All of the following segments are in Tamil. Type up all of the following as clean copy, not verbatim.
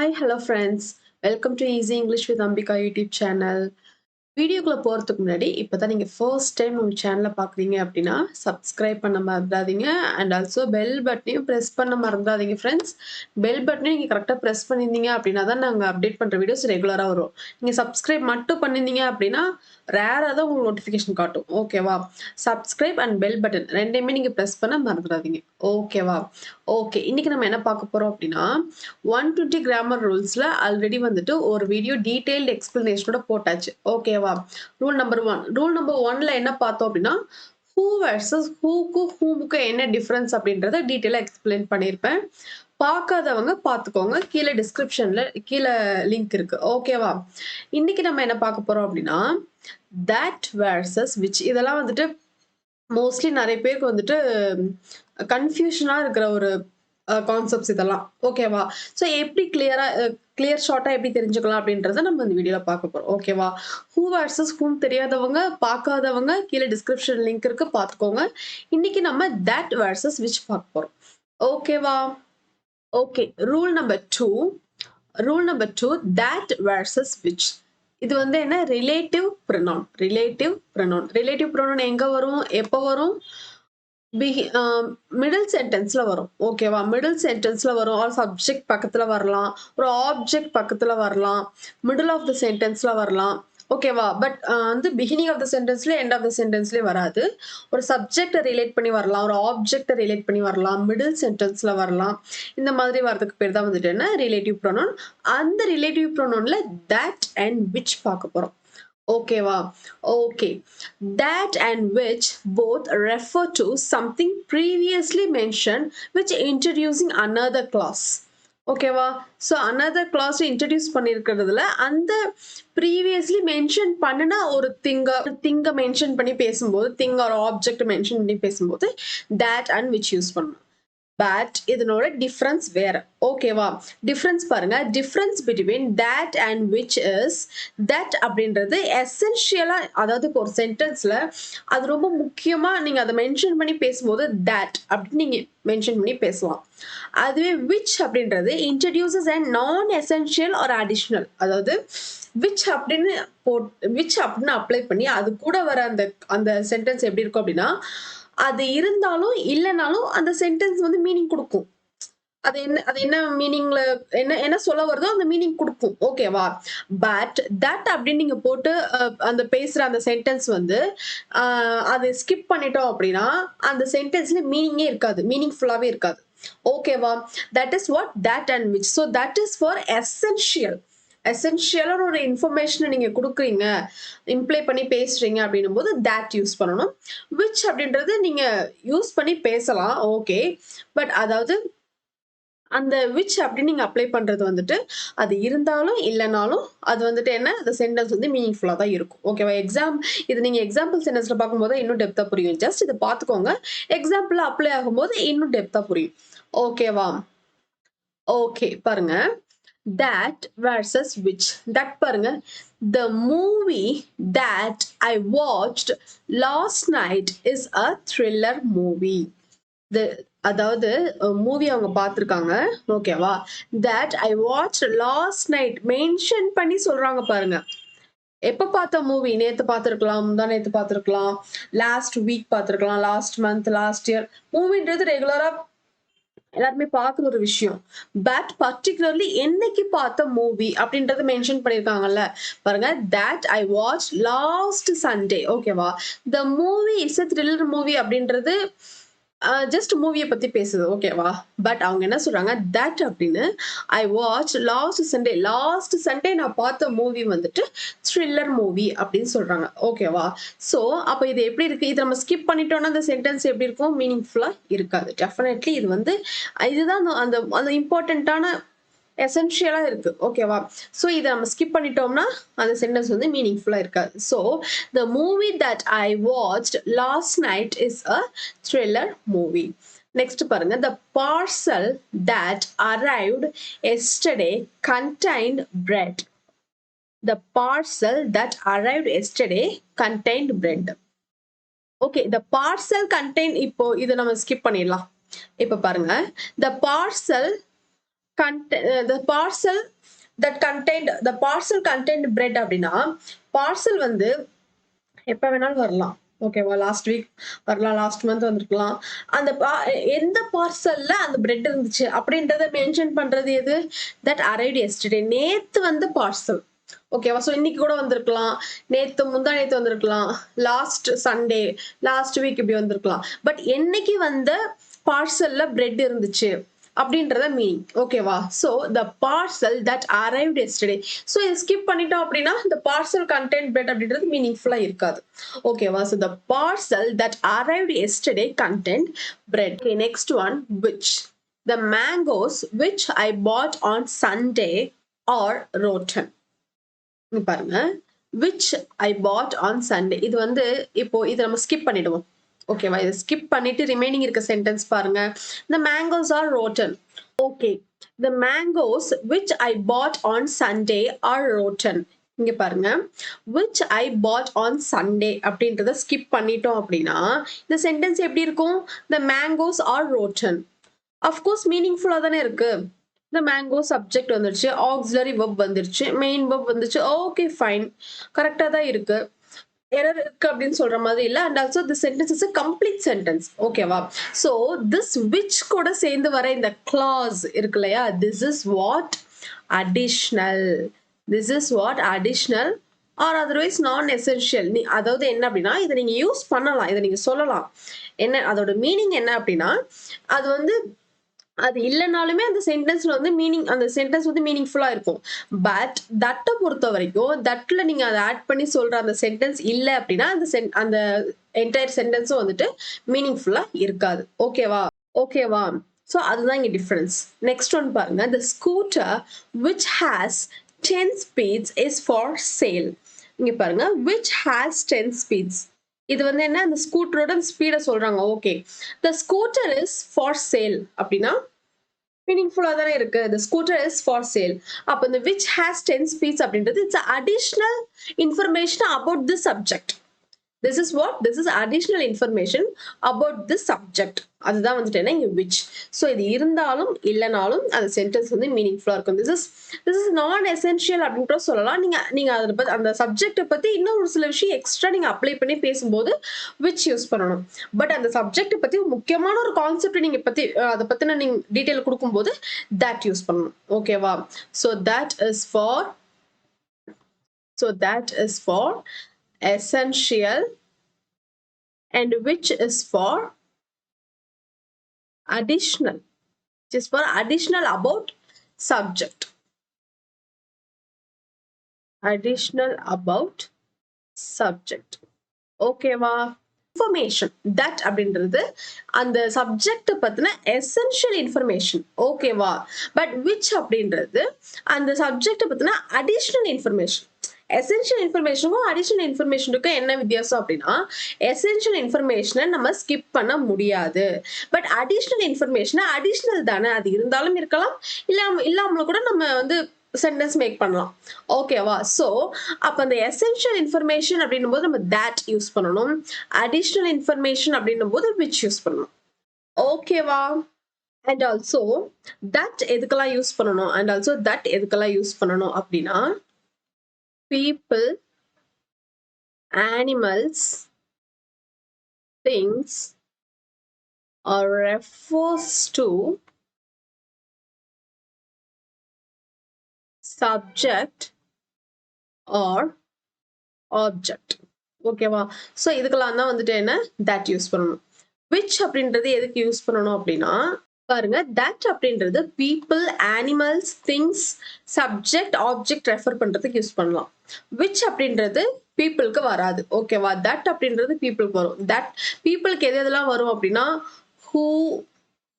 Hi, hello friends. Welcome to Easy English with Ambika YouTube channel. வீடியோக்குள்ள போறதுக்கு முன்னாடி இப்பதான் நீங்க ஃபர்ஸ்ட் டைம் நம்ம சேனலை பாக்குறீங்க அப்படின்னா சப்ஸ்கிரைப் பண்ண மறந்துடாதீங்க அண்ட் ஆல்சோ பெல் பட்டனையும் பிரஸ் பண்ண மறந்துடாதீங்க ஃப்ரெண்ட்ஸ். பெல் பட்டனையும் நீங்க கரெக்டா பிரஸ் பண்ணியிருந்தீங்க அப்படின்னா தான் நாங்க அப்டேட் பண்ற வீடியோஸ் ரெகுலரா வரும். நீங்க சப்ஸ்கிரைப் மட்டும் பண்ணிருந்தீங்க அப்படின்னா ரேரா தான் உங்களுக்கு நோட்டிஃபிகேஷன் காட்டும். ஓகேவா? சப்ஸ்கிரைப் அண்ட் பெல் பட்டன் ரெண்டையுமே நீங்க பிரஸ் பண்ண மறந்துடாதீங்க. ஓகேவா? ஓகே, இன்னைக்கு நம்ம என்ன பார்க்க போறோம் அப்படின்னா 120 கிராமர் ரூல்ஸ்ல ஆல்ரெடி வந்துட்டு ஒரு வீடியோ டீடைல்டு எக்ஸ்பிளனேஷனோட போட்டாச்சு. ஓகேவா? ரூல் நம்பர் ஒன்ல என்ன பார்த்தோம் அப்படின்னா ஹூ வர்சஸ் ஹூக்கு ஹூமுக்கு என்ன டிஃபரன்ஸ் அப்படின்றத டீட்டெயிலாக எக்ஸ்பிளைன் பண்ணியிருப்பேன். பார்க்காதவங்க பார்த்துக்கோங்க, கீழே டிஸ்கிரிப்ஷன்ல கீழே லிங்க் இருக்கு. ஓகேவா? இன்னைக்கு நம்ம என்ன பார்க்க போறோம் அப்படின்னா that versus which. இதெல்லாம் வந்துட்டு மோஸ்ட்லி நிறைய பேருக்கு வந்துட்டு கன்ஃபியூஷனா இருக்கிற ஒரு கான்செப்ட்ஸ் இதெல்லாம். ஓகேவா? ஸோ எப்படி கிளியர் ஷார்ட்டா எப்படி தெரிஞ்சுக்கலாம் அப்படின்றத நம்ம இந்த வீடியோல பார்க்க போறோம். ஓகேவா? ஹூ வர்சஸ் ஹூம் தெரியாதவங்க பார்க்காதவங்க கீழே டிஸ்கிரிப்ஷன் லிங்க் இருக்கு, பார்த்துக்கோங்க. இன்னைக்கு நம்ம that versus which பார்க்க போறோம். ஓகேவா? Okay, rule number two that versus which. இது வந்து என்ன? Relative pronoun. ரிலேட்டிவ் ப்ரொனவுன் எங்க வரும், எப்போ வரும்? மிடில் சென்டென்ஸ்ல வரும். ஓகேவா? மிடில் சென்டென்ஸ்ல வரும். ஆர் சப்ஜெக்ட் பக்கத்துல வரலாம், ஒரு ஆப்ஜெக்ட் பக்கத்துல வரலாம், மிடில் ஆஃப் த சென்டென்ஸ்ல வரலாம். ஓகேவா? பட் வந்து பிகினிங் ஆஃப் த சென்டென்ஸ்ல எண்ட் ஆஃப் த சென்டென்ஸ்லயே வராது. ஒரு சப்ஜெக்டை ரிலேட் பண்ணி வரலாம், ஒரு ஆப்ஜெக்டை ரிலேட் பண்ணி வரலாம், மிடில் சென்டென்ஸ்ல வரலாம். இந்த மாதிரி வரதுக்கு பேர் தான் வந்துட்டு என்ன? Relative pronoun. அந்த ரிலேட்டிவ் ப்ரொனவுன்ல that and which பார்க்க போறோம். ஓகேவா? Okay, that and which both refer to something previously mentioned which introducing another clause. ஓகேவா? ஸோ another clause introduce பண்ணியிருக்கிறதுல அந்த previously mention பண்ணின ஒரு திங்க மென்ஷன் பண்ணி பேசும்போது, திங் ஒரு ஆப்ஜெக்ட் மென்ஷன் பண்ணி பேசும்போது that and which யூஸ் பண்ணணும். பட் இதனோட டிஃபரன்ஸ் வேற. ஓகேவா? டிஃபரன்ஸ் பாருங்க. Difference between that and which is that அப்படின்றது எசென்ஷியலா, அதாவது இப்போ ஒரு சென்டென்ஸ்ல அது ரொம்ப முக்கியமா நீங்க அதை மென்ஷன் பண்ணி பேசும்போது that அப்படின்னு நீங்க மென்ஷன் பண்ணி பேசலாம். அதுவே which அப்படின்றது introduces a நான் எசென்ஷியல் ஆர் அடிஷனல். அதாவது which அப்படின்னு அப்ளை பண்ணி அது கூட வர அந்த சென்டென்ஸ் எப்படி இருக்கும் அப்படின்னா, அது இருந்தாலும் இல்லைனாலும் அந்த சென்டென்ஸ் வந்து மீனிங் கொடுக்கும். அது என்ன மீனிங்ல என்ன சொல்ல வருதோ அந்த மீனிங் கொடுக்கும். ஓகேவா? பட் தட் அப்படின்னு நீங்க போட்டு அந்த பேசுற அந்த சென்டென்ஸ் வந்து அது ஸ்கிப் பண்ணிட்டோம் அப்படின்னா அந்த சென்டென்ஸ்ல மீனிங்கே இருக்காது, மீனிங்ஃபுல்லாவே இருக்காது. ஓகேவா? That is what that and which. So that is for எசென்ஷியலான ஒரு இன்ஃபர்மேஷனை நீங்க கொடுக்குறீங்க, இம்ப்ளை பண்ணி பேசுறீங்க அப்படின்னும் போது that யூஸ் பண்ணணும். which அப்படின்றது நீங்க யூஸ் பண்ணி பேசலாம், ஓகே. பட் அதாவது அந்த which அப்படின்னு நீங்க அப்ளை பண்றது வந்துட்டு அது இருந்தாலும் இல்லைனாலும் அது வந்துட்டு என்ன, அந்த சென்டென்ஸ் வந்து மீனிங்ஃபுல்லா தான் இருக்கும். ஓகேவா? இது நீங்க எக்ஸாம்பிள் சென்டென்ஸ்ல பார்க்கும்போது இன்னும் டெப்தா புரியும். ஜஸ்ட் இதை பார்த்துக்கோங்க. எக்ஸாம்பிள் அப்ளை ஆகும்போது இன்னும் டெப்தா புரியும். ஓகேவா? ஓகே, பாருங்க. that versus which. that பாருங்க. The movie that I watched last night is a thriller movie. அதாவது மூவி அவங்க பார்த்துருக்காங்க. ஓகேவா? that I watched last night mention பண்ணி சொல்றாங்க பாருங்க. எப்ப பார்த்த மூவி? நேத்து பார்த்திருக்கலாம், முந்தா நேத்து பார்த்திருக்கலாம், லாஸ்ட் வீக் பார்த்திருக்கலாம், லாஸ்ட் மந்த், லாஸ்ட் இயர். மூவின்றது ரெகுலரா எல்லாருமே பார்க்குற ஒரு விஷயம். பட் பர்டிகுலர்லி என்னைக்கு பார்த்த மூவி அப்படின்றத மென்ஷன் பண்ணியிருக்காங்கல்ல பாருங்க. that I watched last Sunday. ஓகேவா? the movie is a thriller movie அப்படின்றது ஜஸ்ட் மூவியை பத்தி பேசுது. ஓகேவா? பட் அவங்க என்ன சொல்றாங்க, that அப்படின்னு ஐ வாட்ச் லாஸ்ட் சண்டே நான் பார்த்த மூவி வந்துட்டு த்ரில்லர் மூவி அப்படின்னு சொல்றாங்க. ஓகேவா? ஸோ அப்போ இது எப்படி இருக்கு? இதை நம்ம ஸ்கிப் பண்ணிட்டோம்னா அந்த சென்டென்ஸ் எப்படி இருக்கும்? மீனிங்ஃபுல்லா இருக்காது. டெஃபினெட்லி இது வந்து இதுதான் அந்த அந்த இம்பார்ட்டன்டான எசென்ஷியலா இருக்கு. ஓகேவா? ஸோ இதை நம்ம ஸ்கிப் பண்ணிட்டோம்னா அந்த சென்டென்ஸ் வந்து மீனிங்ஃபுல்லா இருக்காது. So the movie that I watched last night is a thriller movie. Next பாருங்க. the parcel that arrived yesterday contained bread. the parcel that arrived yesterday contained bread. Okay, the parcel contained, இப்போ இதை நம்ம ஸ்கிப் பண்ணிடலாம். இப்போ பாருங்க. the parcel the parcel the parcel contained bread அப்படின்னா பார்சல் வந்து எப்ப வேணாலும் வரலாம். ஓகேவா? லாஸ்ட் வீக் வரலாம், லாஸ்ட் மந்த் வந்திருக்கலாம். அந்த எந்த பார்சல்ல அந்த பிரெட் இருந்துச்சு அப்படின்றத மென்ஷன் பண்றது எது? That arrived yesterday. நேத்து வந்த பார்சல். ஓகேவா? ஸோ இன்னைக்கு கூட வந்திருக்கலாம், நேத்து முந்தா நேத்து வந்திருக்கலாம், லாஸ்ட் சண்டே, லாஸ்ட் வீக் இப்படி வந்திருக்கலாம். பட் என்னைக்கு வந்த பார்சல்ல பிரெட் இருந்துச்சு அப்படின்றத மீனிங். ஓகேவா? So the parcel that arrived yesterday. So இதை ஸ்கிப் பண்ணிட்டோம் அப்படின்னா இந்த பார்சல் கண்டென்ட் பிரெட் அப்படின்றது மீனிங்ஃபுல்லா இருக்காது. ஓகேவா? So the parcel that arrived yesterday content bread. Okay, next one which. The mangoes which I bought on Sunday are rotten. இங்க பாருங்க, which I bought on Sunday. இது வந்து இப்போ இதை நம்ம ஸ்கிப் பண்ணிடுவோம். ஓகேவா? இதை ஸ்கிப் பண்ணிட்டு ரிமைனிங் இருக்க சென்டென்ஸ் பாருங்க. The mangoes are rotten. Okay. The mangoes which I bought on Sunday are rotten. இங்க பாருங்க, which I bought on Sunday அப்படின்றத ஸ்கிப் பண்ணிட்டோம் அப்படின்னா இந்த சென்டென்ஸ் எப்படி இருக்கும்? The mangoes are rotten. Of course மீனிங்ஃபுல்லா தானே இருக்கு. The mango சப்ஜெக்ட் வந்துருச்சு, ஆக்ஸிலரி வெர்ப் வந்துருச்சு, மெயின் வெர்ப் வந்துருச்சு. ஓகே ஃபைன், கரெக்டா தான் இருக்கு. எரர் இருக்கு அப்படின்னு சொல்ற மாதிரி இல்ல. And also the sentence is a complete sentence. ஓகேவா? சோ திஸ் which கூட சேர்ந்து வர இந்த clause இருக்கு இல்லையா, this is what additional, this is what additional or otherwise non essential. அதாவது என்ன அப்படின்னா இதை நீங்க யூஸ் பண்ணலாம், இதை நீங்க சொல்லலாம். என்ன அதோட மீனிங் என்ன அப்படின்னா அது வந்து அது இல்லைனாலுமே அந்த சென்டென்ஸ்ல வந்து மீனிங், அந்த சென்டென்ஸ் வந்து மீனிங்ஃபுல்லா இருக்கும். பட் தட்டை பொறுத்த வரைக்கும் தட்ல நீங்க அதை ஆட் பண்ணி சொல்ற அந்த சென்டென்ஸ் இல்லை அப்படின்னா அந்த என்டையர் சென்டென்ஸும் வந்துட்டு மீனிங்ஃபுல்லா இருக்காது. ஓகேவா? ஓகேவா? ஸோ அதுதான் இங்க டிஃபரன்ஸ். நெக்ஸ்ட் ஒன் பாருங்க, the scooter which has 10 speeds is for sale. இங்க பாருங்க, which has 10 speeds. இது வந்து என்ன, அந்த ஸ்கூட்டரோட ஸ்பீட சொல்றாங்க. Okay, the scooter is for sale அப்படின்னா மீனிங்ஃபுல்லா தானே இருக்கு. the scooter is for sale. அப்ப இந்த which has 10 speeds அப்படின்றது it's additional information about the subject. This is what? This is additional information about this subject. அதுதான் வந்துட்டு என்ன இங்க which. ஸோ இது இருந்தாலும் இல்லைனாலும் அந்த சென்டென்ஸ் வந்து மீனிங்ஃபுல்லா இருக்கும். this is நான் எசென்ஷியல் அப்படின்ற சொல்லலாம். நீங்க அதை பத்தி, அந்த சப்ஜெக்டை பத்தி இன்னும் ஒரு சில விஷயம் எக்ஸ்ட்ரா நீங்க அப்ளை பண்ணி பேசும்போது which யூஸ் பண்ணணும். பட் அந்த சப்ஜெக்டை பத்தி முக்கியமான ஒரு கான்செப்ட் நீங்க பத்தி அதை பத்தின நீங்க டீட்டெயில் கொடுக்கும்போது that யூஸ் பண்ணணும். ஓகேவா? So that is for essential and which is for additional, which is for additional about subject, additional about subject. ஓகேவா? இன்ஃபர்மேஷன் தட் அப்படின்றது அந்த சப்ஜெக்ட் பத்தின எசென்ஷியல் இன்ஃபர்மேஷன். ஓகேவா? பட் விச் அப்படின்றது அந்த சப்ஜெக்ட் பத்தின அடிஷனல் இன்ஃபர்மேஷன். எசென்ஷியல் இன்ஃபர்மேஷனுக்கும் அடிஷனல் இன்ஃபர்மேஷனுக்கும் என்ன வித்தியாசம் அப்படின்னா எசென்ஷியல் இன்ஃபர்மேஷனை நம்ம ஸ்கிப் பண்ண முடியாது. பட் அடிஷனல் இன்ஃபர்மேஷனை அடிஷனல் தானே, அது இருந்தாலும் இருக்கலாம், இல்லாமலும் கூட நம்ம வந்து சென்டென்ஸ் மேக் பண்ணலாம். ஓகேவா? ஸோ அப்ப அந்த எசென்ஷியல் இன்ஃபர்மேஷன் அப்படின்னும் போது நம்ம that யூஸ் பண்ணணும். அடிஷனல் இன்ஃபர்மேஷன் அப்படின்னும் போது which யூஸ் பண்ணணும். ஓகேவா? அண்ட் ஆல்சோ that எதுக்கெல்லாம் யூஸ் பண்ணணும், அண்ட் ஆல்சோ that எதுக்கெல்லாம் யூஸ் பண்ணணும் அப்படின்னா people, animals, things or refers to subject or object. ஓகேவா? ஸோ இதுக்கெல்லாம் தான் வந்துட்டு என்ன that யூஸ் பண்ணணும். which அப்படின்றது எதுக்கு யூஸ் பண்ணணும் அப்படின்னா பாருங்க, that அப்படின்றது people, animals, things, subject, object refer பண்றதுக்கு யூஸ் பண்ணலாம். which அப்படின்றது பீப்புளுக்கு வராது. ஓகேவா? that அப்படின்றது பீப்புளுக்கு வரும். that பீப்புளுக்கு எது எதெல்லாம் வரும் அப்படின்னா who,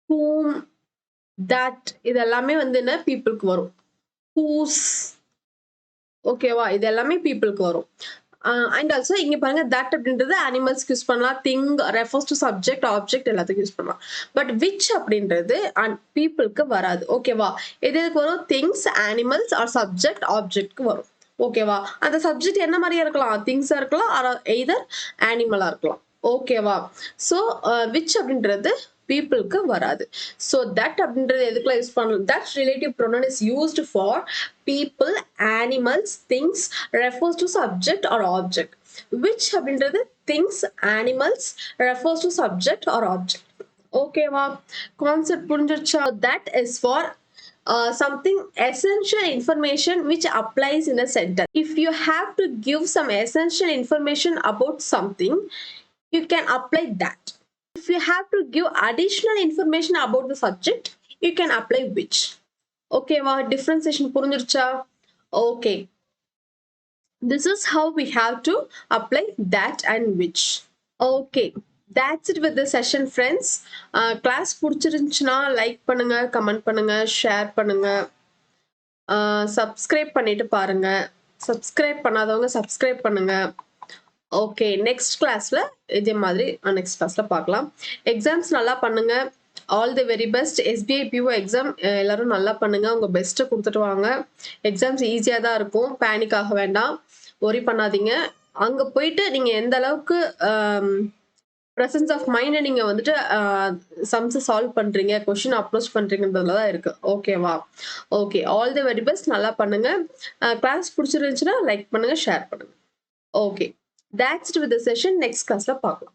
whom, that இது எல்லாமே வந்து என்ன பீப்புளுக்கு வரும். whose, ஓகேவா? இது எல்லாமே பீப்புளுக்கு வரும். அண்ட் ஆல்சோ இங்க பாருங்க that அப்படின்றது அனிமல்ஸ்க்கு யூஸ் பண்ணலாம், thing refers to subject, object எல்லாத்துக்கும் யூஸ் பண்ணலாம். பட் which அப்படின்றது பீப்புளுக்கு வராது. ஓகேவா? எதுக்கு வரும்? திங்ஸ், அனிமல்ஸ் ஆர் சப்ஜெக்ட், ஆப்ஜெக்ட்க்கு வரும். ஓகேவா? அந்த சப்ஜெக்ட் என்ன மாதிரியா இருக்கலாம், திங்ஸா இருக்கலாம், எய்தர் அனிமலா இருக்கலாம். ஓகேவா? ஸோ which அப்படின்றது பீப்புளுக்கு வராது. ஸோ தட் அப்படின்றது எதுக்குலாம் யூஸ் பண்ணலாம்? That relative pronoun is used for people, animals, things, refers to subject or object. which அப்படின்றது things, animals, refers to subject or object. ஓகேவா? கான்செப்ட் புரிஞ்சிருச்சா? That is for something essential information which applies in a sentence. If you have to give some essential information about something, you can apply that. If you have to give additional information about the subject, you can apply which. Okay va? Differentiation புரிஞ்சிருச்சா? Okay, this is how we have to apply that and which. Okay, that's it with the session friends. Class புடிச்சிருந்துச்சுனா லைக் பண்ணுங்க, கமெண்ட் பண்ணுங்க, ஷேர் பண்ணுங்க, சப்ஸ்கிரைப் பண்ணிட்டு பாருங்க. சப்ஸ்கிரைப் பண்ணாதவங்க சப்ஸ்கிரைப் பண்ணுங்க. ஓகே, நெக்ஸ்ட் கிளாஸ்ல இதே மாதிரி நெக்ஸ்ட் கிளாஸ்ல பார்க்கலாம். எக்ஸாம்ஸ் நல்லா பண்ணுங்க. All the very best. SBI PO exam எல்லாரும் நல்லா பண்ணுங்க. உங்க பெஸ்ட்டை கொடுத்துட்டு வாங்க. எக்ஸாம்ஸ் ஈஸியாக தான் இருக்கும். பேனிக் ஆக வேண்டாம், ஒரி பண்ணாதீங்க. அங்கே போயிட்டு நீங்கள் எந்த அளவுக்கு ப்ரெசன்ஸ் ஆஃப் மைண்டை நீங்கள் வந்துட்டு சம்ஸை சால்வ் பண்ணுறீங்க, கொஷின் அப்ரோச் பண்ணுறீங்கன்றதுல தான் இருக்குது. ஓகேவா? Okay, all the very best. நல்லா பண்ணுங்க. கிளாஸ் பிடிச்சிருந்துச்சுன்னா லைக் பண்ணுங்க, ஷேர் பண்ணுங்க. Okay, that's it with the session. Next class la paakalam.